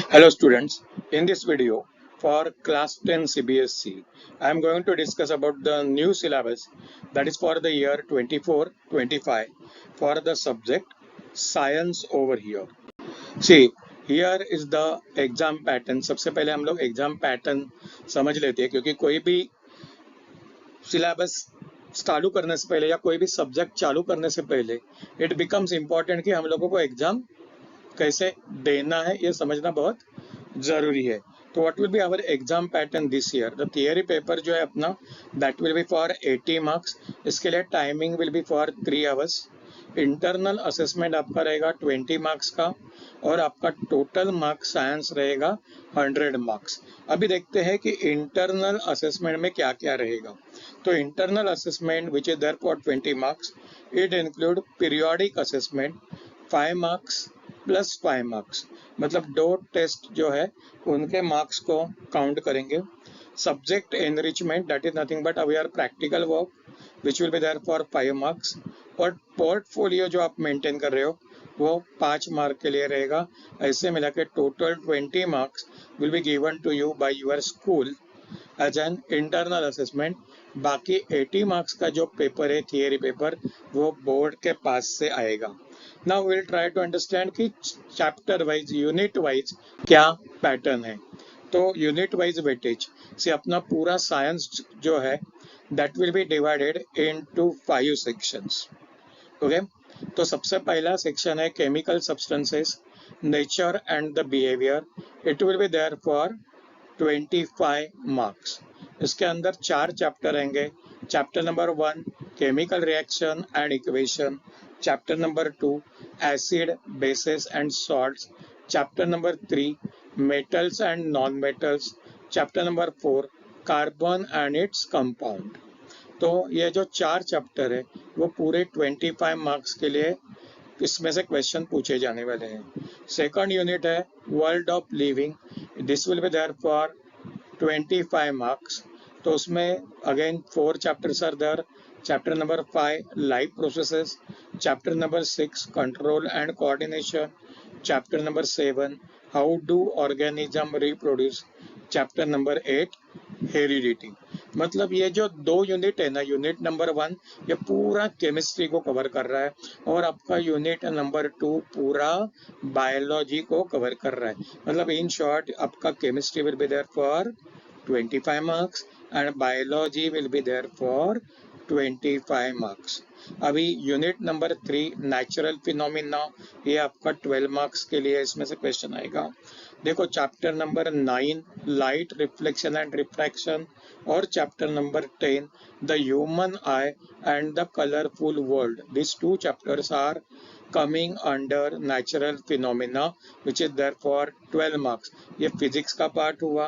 Hello students, in this video for class 10 CBSE, I am going to discuss about the new syllabus that is for the year 24-25 for the subject science over here. See, here is the exam pattern. सबसे पहले हम लोग exam pattern समझ लेते हैं क्योंकि कोई भी सिलेबस चालू करने से पहले या कोई भी सब्जेक्ट चालू करने से पहले इट बिकम्स इम्पोर्टेंट कि हम लोगों को एग्जाम कैसे देना है ये समझना बहुत जरूरी है। तो what will be our exam pattern this year, the theory paper जो है अपना that will be for 80 marks. इसके लिए timing will be for 3 hours. Internal assessment आपका रहेगा 20 मार्क्स का और आपका टोटल मार्क्स साइंस रहेगा 100 मार्क्स। अभी देखते हैं कि इंटरनल असेसमेंट में क्या क्या रहेगा। तो internal assessment which is there for 20 marks, it include periodic assessment 5 marks plus 5 marks, मतलब 2 टेस्ट जो है उनके मार्क्स को काउंट करेंगे। Subject enrichment that is nothing but our practical work which will be there for 5 marks. और portfolio जो आप maintain कर रहे हो वो 5 मार्क के लिए रहेगा। ऐसे मिला के total 20 marks will be given to you by your school as an internal assessment. बाकी 80 मार्क्स का जो पेपर है थियरी पेपर वो बोर्ड के पास से आएगा। Now will try to understand कि चैप्टर वाइज यूनिट वाइज क्या पैटर्न है। तो यूनिट वाइज वेटेज से अपना पूरा साइंस जो है that will be divided into 5 sections. Okay, तो सबसे पहला सेक्शन है chemical substances, nature and the behaviour. It will be there for 25 marks. इसके अंदर 4 चैप्टर रहेंगे। Chapter number 1 chemical reaction and equation, chapter number 2 acid bases and salts, chapter number 3 metals and non metals, chapter number 4 carbon and its compound. तो ये जो 4 chapter है वो पूरे 25 marks के लिए इसमें से क्वेश्चन पूछे जाने वाले हैं। सेकंड यूनिट है world of living, this will be there for 25 marks. तो उसमें again 4 chapters are there. Chapter number 5 life processes, chapter number 6 control and coordination, chapter number 7 how do organism reproduce, chapter number 8 heredity. मतलब ये जो 2 unit है ना, unit number 1 ये पूरा chemistry को कवर कर रहा है और आपका यूनिट नंबर 2 पूरा बायोलॉजी को कवर कर रहा है। मतलब इन शॉर्ट आपका chemistry will be there for 25 marks and biology will be there for 25 marks. अभी यूनिट नंबर 3 नेचुरल फिनोमिना, ये आपका 12 मार्क्स के लिए इसमें से क्वेश्चन आएगा। देखो chapter number 9 light reflection and refraction और chapter number 10 the human eye and the colourful world, this 2 chapters are coming under natural phenomena which is there for 12 marks। ये फिजिक्स का पार्ट हुआ।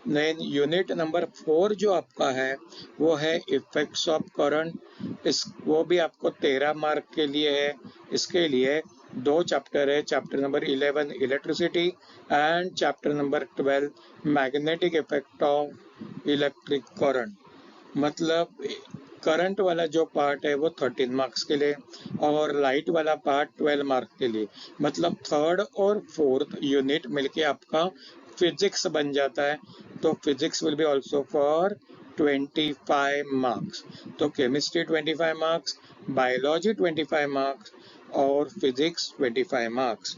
देन यूनिट नंबर 4 जो आपका है वो है effects of current, इस वो भी आपको 13 मार्क के लिए है। इसके लिए 2 चैप्टर है, chapter number 11 electricity and chapter number 12 magnetic effect of electric current. मतलब करंट वाला जो पार्ट है वो 13 मार्क्स के लिए और लाइट वाला पार्ट 12 मार्क्स के लिए। मतलब थर्ड और फोर्थ यूनिट मिलके आपका फिजिक्स बन जाता है। तो physics will be also for 25 marks. तो केमिस्ट्री 25 मार्क्स, बायोलॉजी 25 मार्क्स और फिजिक्स 25 मार्क्स।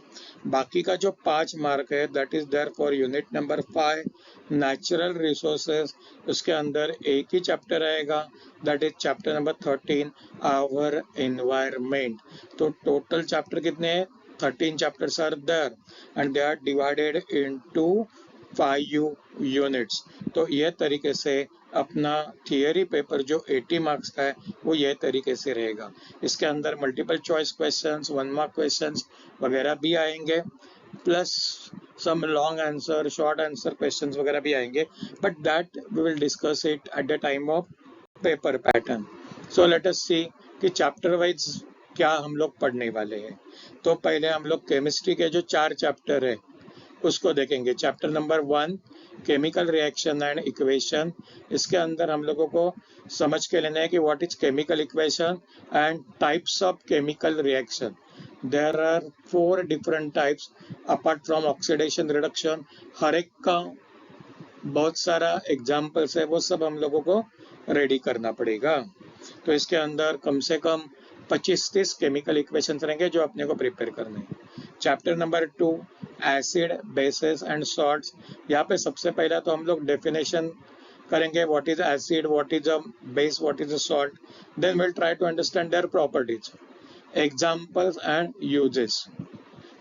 बाकी का जो 5 मार्क है that is there for unit number 5 natural resources. उसके अंदर एक ही चैप्टर आएगा that is chapter number 13 our environment. तो टोटल चैप्टर कितने हैं? 13 chapters are there and they are divided into 5 units. तो यह तरीके से अपना थियरी पेपर जो 80 मार्क्स का है वो यह तरीके से रहेगा। इसके अंदर multiple choice questions, 1 mark questions वगैरह भी आएंगे, plus some long answer, short answer questions वगैरह भी आएंगे, but that we will discuss it at the time of paper pattern. So let us see कि चैप्टर वाइज क्या हम लोग पढ़ने वाले हैं। तो पहले हम लोग केमिस्ट्री के जो 4 चैप्टर है उसको देखेंगे। Chapter number 1 chemical reaction and equation, इसके अंदर हम लोगों को समझ के लेना है कि what is chemical equation and types of chemical reaction. There are 4 different types apart from oxidation reduction. हर एक का बहुत सारा एग्जाम्पल्स है, वो सब हम लोगों को रेडी करना पड़ेगा। तो इसके अंदर कम से कम 25-30 केमिकल इक्वेशंस रहेंगे जो अपने को प्रिपेयर करने हैं। Chapter number 2 acid bases and salts. यहाँ पे सबसे पहला तो हम लोग डेफिनेशन करेंगे, what is acid, what is a base, what is a salt. Then will try to understand their properties, examples and uses.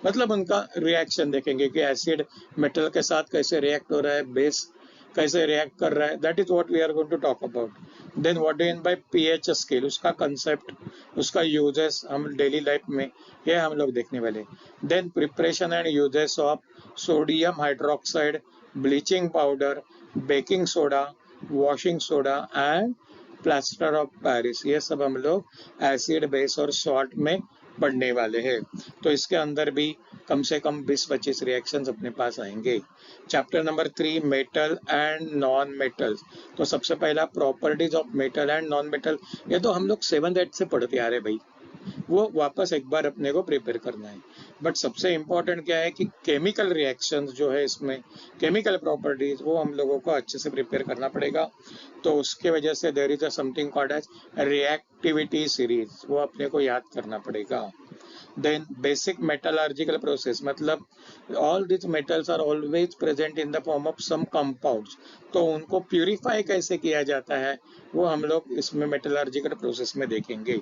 मतलब उनका रिएक्शन देखेंगे कि एसिड मेटल के साथ कैसे रिएक्ट हो रहा है, बेस कैसे रिएक्ट कर रहा है। That is what we are going to talk about. Then what do mean by pH scale, उसका कंसेप्ट, उसका यूजेस हम डेली लाइफ में ये हम लोग देखने वाले। Then preparation and uses of sodium hydroxide, bleaching powder, baking soda, washing soda and plaster of Paris. ये सब हम लोग एसिड बेस और सॉल्ट में पढ़ने वाले हैं। तो इसके अंदर भी कम से कम 20-25 रिएक्शंस अपने पास आएंगे। Chapter number 3 metal and non metals. तो सबसे पहला properties of metal and non metal. ये तो हम लोग 7th-8th से पढ़ते आ रहे भाई, वो वापस एक बार अपने को प्रिपेयर करना है। बट सबसे इम्पोर्टेंट क्या है कि केमिकल रिएक्शंस जो है इसमें, केमिकल प्रॉपर्टीज, वो हम लोगों को अच्छे से प्रिपेयर करना पड़ेगा। तो उसके वजह से there is a something called as reactivity series, वो अपने को याद करना पड़ेगा। Then basic metallurgical process, मतलब all these metals are always present in the form of some compounds, तो उनको प्यूरिफाई कैसे किया जाता है वो हम लोग इसमें मेटलर्जिकल प्रोसेस में देखेंगे।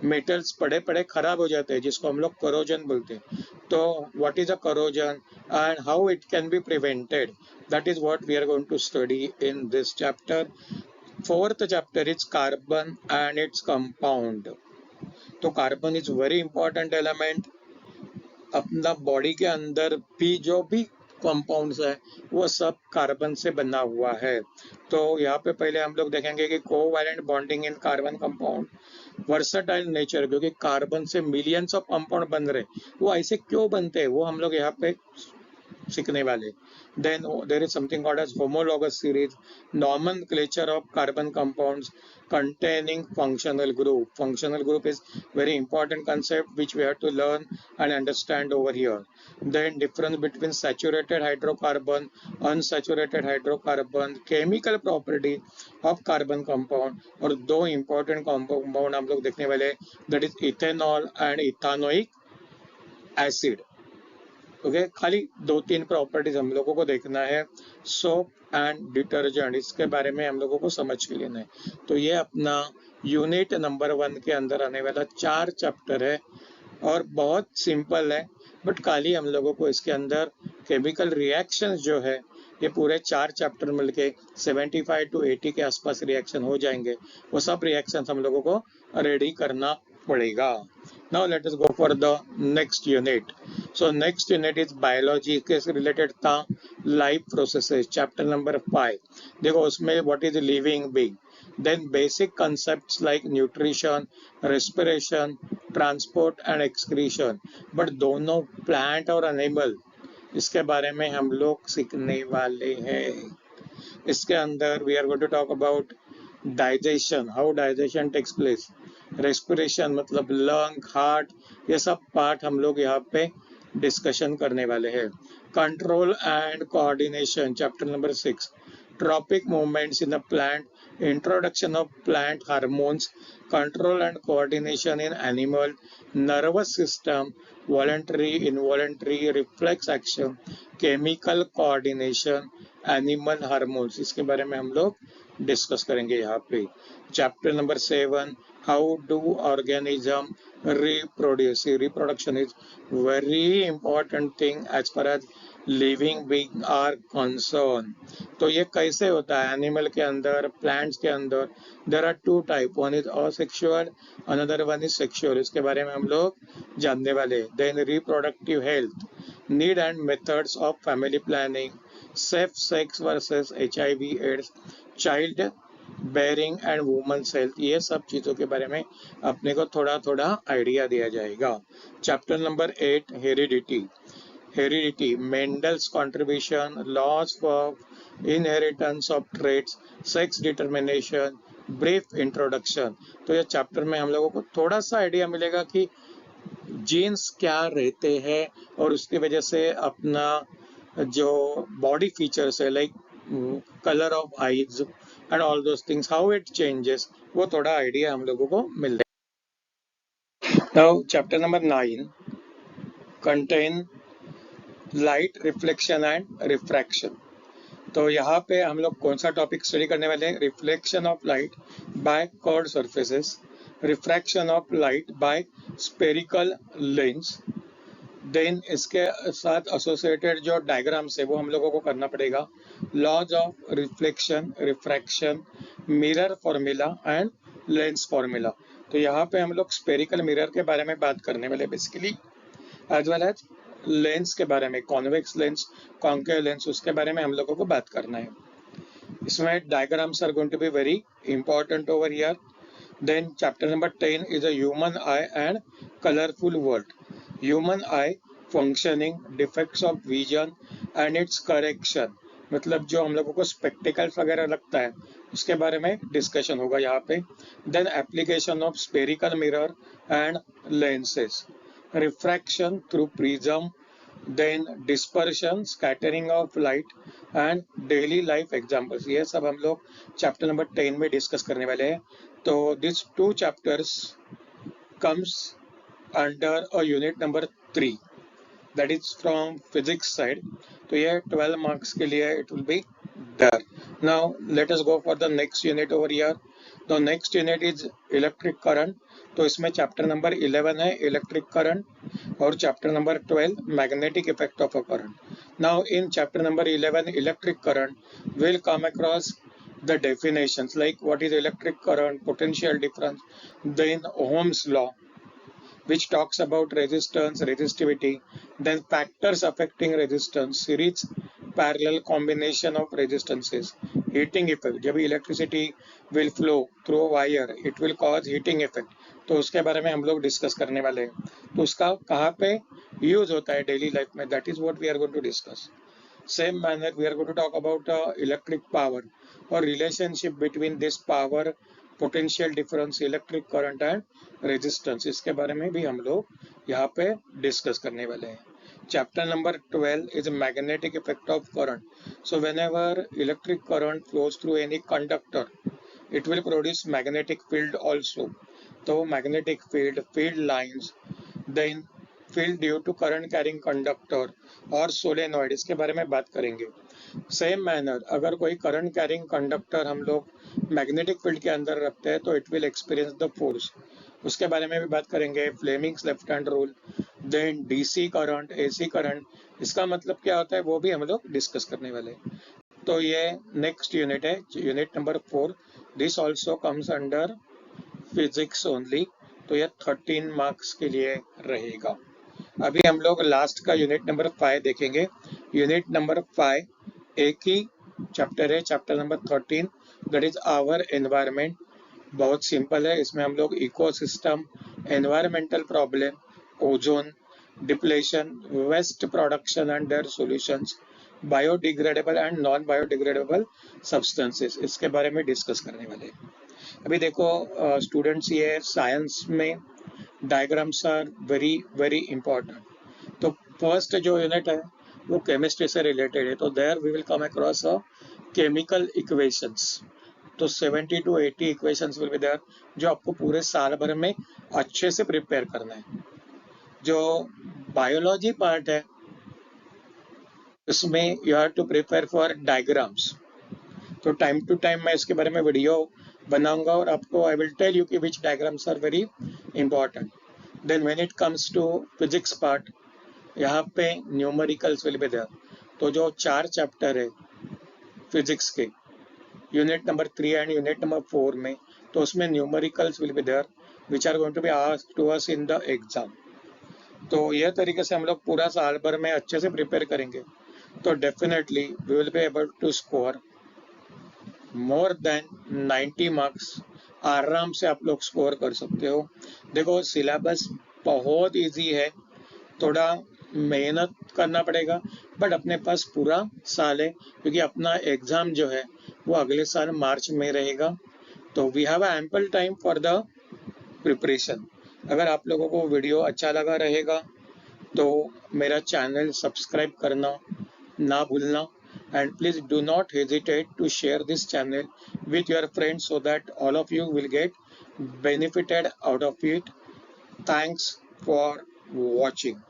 मेटल्स पड़े पड़े खराब हो जाते हैं जिसको हम लोग करोजन बोलते हैं। तो what is a corrosion and how it can be prevented, that is what we are going to study in this chapter. Fourth chapter is carbon and its compound. तो carbon is very important element. अपना body के अंदर भी जो भी compounds है वो सब कार्बन से बना हुआ है। तो यहाँ पे पहले हम लोग देखेंगे कि covalent bonding in carbon compound, versatile nature, क्योंकि कार्बन से मिलियंस ऑफ कंपाउंड बन रहे, वो ऐसे क्यों बनते हैं वो हम लोग यहाँ पे सीखने वाले। Then there is something called as homologous series, nomenclature of carbon compounds containing functional group. Functional group is very important concept which we have to learn and understand over here. Then difference between saturated hydrocarbon, unsaturated hydrocarbon, chemical property of carbon compound, और दो important compound हम लोग देखने वाले, that is ethanol and ethanoic acid. Okay खाली 2-3 properties हम लोगों को देखना है। सोप एंड डिटर्जेंट, इसके बारे में हम लोगों को समझ के लेना है। तो ये अपना यूनिट नंबर 1 के अंदर आने वाला 4 चैप्टर है और बहुत सिंपल है। बट खाली हम लोगों को इसके अंदर केमिकल रिएक्शंस जो है ये पूरे 4 चैप्टर मिलके 75 to 80 के आसपास रिएक्शन हो जाएंगे। वो सब रिएक्शन हम लोगों को रेडी करना पड़ेगा। Now let us go for the next unit. So next unit is biology के related था life processes, chapter number 5। देखो उसमें what is living being, then basic concepts like nutrition, respiration, transport and excretion। but दोनों plant और animal इसके बारे में हम लोग सीखने वाले हैं। इसके अंदर we are going to talk about digestion, how digestion takes place, respiration मतलब लंग, हार्ट, ये सब पार्ट हम लोग यहाँ पे डिस्कशन करने वाले हैं। Control and coordination, chapter number 6। Tropic movements in the plant, introduction of plant hormones, control and coordination in animal, nervous system, voluntary involuntary reflex action, chemical coordination, animal hormones, इसके बारे में हम लोग डिस्कस करेंगे यहाँ पे। Chapter number 7, how do organism reproduce? Reproduction is very important thing as far as living being are concerned। तो ये कैसे होता है एनिमल के अंदर, प्लांट्स के अंदर? there are 2 type, one is asexual, another one is sexual, इसके बारे में हम लोग जानने वाले। then reproductive health, need and methods of family planning, safe sex versus HIV AIDS, child bearing and women's health, ये सब चीजों के बारे में अपने को थोड़ा थोड़ा आइडिया दिया जाएगा। Chapter number 8 heredity, heredity, Mendel's contribution, loss of inheritance of traits, sex determination, brief introduction. तो ये चैप्टर में हम लोगों को थोड़ा सा आइडिया मिलेगा कि जीन्स क्या रहते हैं और उसकी वजह से अपना जो बॉडी फीचर्स है like colour of eyes and all those things how it changes, वो थोड़ा आइडिया हम लोगों को मिल जाए। Now chapter number 9 contain light reflection and refraction. तो यहाँ पे हम लोग कौन सा टॉपिक स्टडी करने वाले हैं? Reflection of light by curved surfaces, refraction of light by spherical lens, then इसके साथ एसोसिएटेड जो डायग्राम्स है वो हम लोगों को करना पड़ेगा, laws of reflection, refraction, mirror formula and lens formula. तो यहाँ पे हम लोग स्पेरिकल मिरर के बारे में बात करने वाले basically, as well as lens के बारे में, कॉन्वेक्स लेंस, कॉन्केव लेंस, उसके बारे में हम लोगों को बात करना है। इसमें diagrams are going to be very important over here. Then chapter number 10 is a human eye and colourful world. Human eye functioning, defects of vision and its correction, मतलब जो हम लोगों को स्पेक्टिकल्स वगैरह लगता है उसके बारे में डिस्कशन होगा यहाँ पे। Then application of spherical mirror and lenses, refraction through prism, then dispersion, scattering of light and daily life examples। ये सब हम लोग चैप्टर नंबर 10 में डिस्कस करने वाले हैं। तो this 2 chapters comes under a unit number 3, that is from physics side। तो ये 12 marks के लिए it will be there। Now let us go for the next unit over here। The next unit is electric current। तो इसमें chapter number 11 है electric current और chapter number 12 magnetic effect of a current. Now in chapter number 11 electric current will come across the definitions like what is electric current, potential difference, then Ohm's law which talks about resistance, resistivity, then factors affecting resistance, series parallel combination of resistances, heating effect, जब electricity will flow through a wire it will cause heating effect, तो उसके बारे में हम लोग discuss करने वाले हैं। तो उसका कहाँ पे यूज होता है डेली लाइफ में, that is what we are going to discuss. Same manner we are going to talk about electric power or relationship between this power, potential difference, electric current and resistance, इसके बारे में भी हम लोग यहाँ पे discuss करने वाले हैं। Chapter number 12 is magnetic effect of current। So whenever electric current flows through any conductor it will produce magnetic field also। तो magnetic field, field lines, then field due to current carrying conductor और solenoid, इसके बारे में बात करेंगे। Same manner अगर कोई current carrying conductor हम लोग मैग्नेटिक फील्ड के अंदर रखते हैं तो it will experience the force, उसके बारे में भी बात करेंगे। Fleming's left hand rule, then DC current, AC current, इसका मतलब क्या होता है वो भी हम लोग डिस्कस करने वाले हैं। तो ये नेक्स्ट यूनिट है, unit number 4। This also comes under physics only. तो ये 13 मार्क्स के लिए रहेगा। अभी हम लोग लास्ट का यूनिट नंबर 5 देखेंगे। यूनिट नंबर 5 एक ही चैप्टर है, chapter number 13, that is our environment. बहुत सिंपल है, इसमें हम लोग ecosystem, environmental problem, ozone depletion, waste production and their solutions, biodegradable and non biodegradable substances, इसके बारे में डिस्कस करने वाले हैं। अभी देखो स्टूडेंट्स, ये साइंस में diagrams are very very important. तो फर्स्ट जो यूनिट है वो केमिस्ट्री से रिलेटेड है, तो there we will come across a chemical equations. तो 70 to 80 equations will be there, जो आपको पूरे साल भर में अच्छे से प्रिपेयर करना है। जो बायोलॉजी पार्ट है उसमें you have to prepare for diagrams. तो टाइम टू टाइम मैं इसके बारे में वीडियो बनाऊंगा और आपको आई विल टेल यू कि which diagrams are very important. Then when it comes to physics part, यहाँ पे न्यूमेरिकल्स विल बी देयर। तो जो 4 चैप्टर है फिजिक्स के, unit number 3 and unit number 4 में, तो उसमें numericals will be there which are going to be asked to us in the exam. तो यह तरीके से हम लोग पूरा साल भर में अच्छे से प्रिपेयर करेंगे तो definitely we will be able to score more than 90 marks. आराम से आप लोग स्कोर कर सकते हो। देखो सिलेबस बहुत इजी है, थोड़ा मेहनत करना पड़ेगा, बट अपने पास पूरा साल है क्योंकि अपना एग्जाम जो है वो अगले साल मार्च में रहेगा। तो we have ample time for the preparation. अगर आप लोगों को वीडियो अच्छा लगा रहेगा तो मेरा चैनल सब्सक्राइब करना ना भूलना, and please do not hesitate to share this channel with your friends so that all of you will get benefited out of it. Thanks for watching.